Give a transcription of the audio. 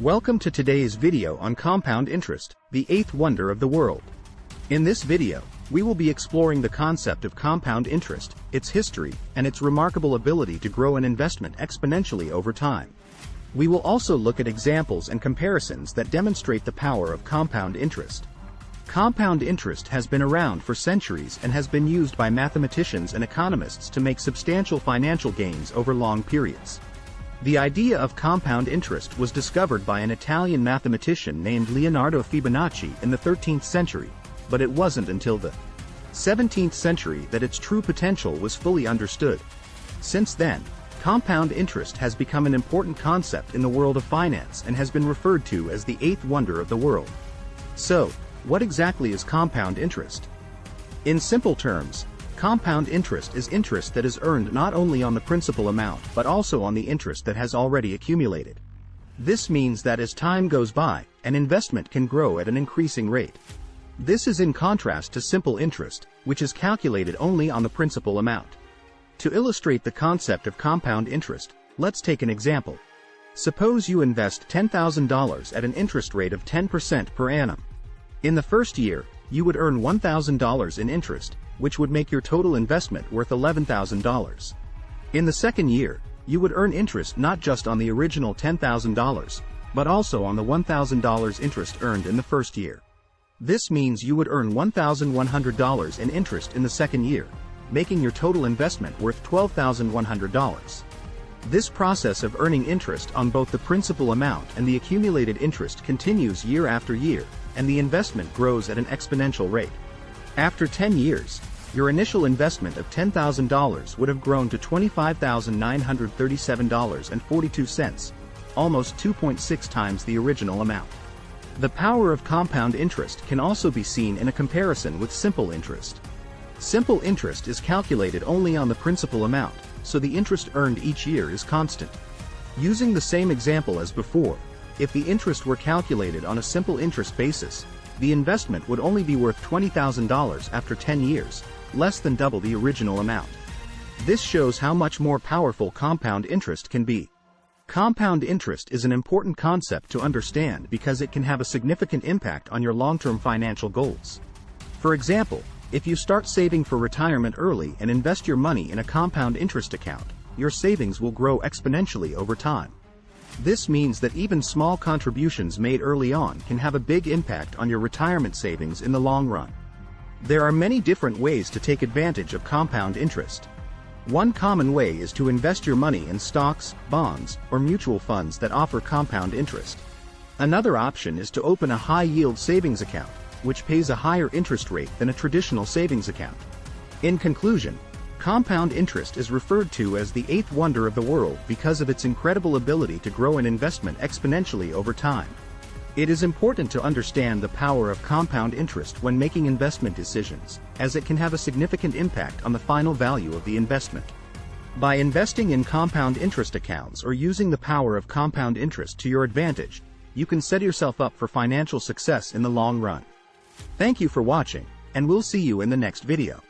Welcome to today's video on compound interest, the eighth wonder of the world. In this video, we will be exploring the concept of compound interest, its history, and its remarkable ability to grow an investment exponentially over time. We will also look at examples and comparisons that demonstrate the power of compound interest. Compound interest has been around for centuries and has been used by mathematicians and economists to make substantial financial gains over long periods. The idea of compound interest was discovered by an Italian mathematician named Leonardo Fibonacci in the 13th century, but it wasn't until the 17th century that its true potential was fully understood. Since then, compound interest has become an important concept in the world of finance and has been referred to as the eighth wonder of the world. So, what exactly is compound interest? In simple terms, compound interest is interest that is earned not only on the principal amount but also on the interest that has already accumulated. This means that as time goes by, an investment can grow at an increasing rate. This is in contrast to simple interest, which is calculated only on the principal amount. To illustrate the concept of compound interest, let's take an example. Suppose you invest $10,000 at an interest rate of 10% per annum. In the first year, you would earn $1,000 in interest, which would make your total investment worth $11,000. In the second year, you would earn interest not just on the original $10,000, but also on the $1,000 interest earned in the first year. This means you would earn $1,100 in interest in the second year, making your total investment worth $12,100. This process of earning interest on both the principal amount and the accumulated interest continues year after year, and the investment grows at an exponential rate. After 10 years, your initial investment of $10,000 would have grown to $25,937.42, almost 2.6 times the original amount. The power of compound interest can also be seen in a comparison with simple interest. Simple interest is calculated only on the principal amount, so the interest earned each year is constant. Using the same example as before, if the interest were calculated on a simple interest basis, the investment would only be worth $20,000 after 10 years, less than double the original amount. This shows how much more powerful compound interest can be. Compound interest is an important concept to understand because it can have a significant impact on your long-term financial goals. For example, if you start saving for retirement early and invest your money in a compound interest account, your savings will grow exponentially over time. This means that even small contributions made early on can have a big impact on your retirement savings in the long run. There are many different ways to take advantage of compound interest. One common way is to invest your money in stocks, bonds, or mutual funds that offer compound interest. Another option is to open a high-yield savings account, which pays a higher interest rate than a traditional savings account. In conclusion, compound interest is referred to as the eighth wonder of the world because of its incredible ability to grow an investment exponentially over time. It is important to understand the power of compound interest when making investment decisions, as it can have a significant impact on the final value of the investment. By investing in compound interest accounts or using the power of compound interest to your advantage, you can set yourself up for financial success in the long run. Thank you for watching, and we'll see you in the next video.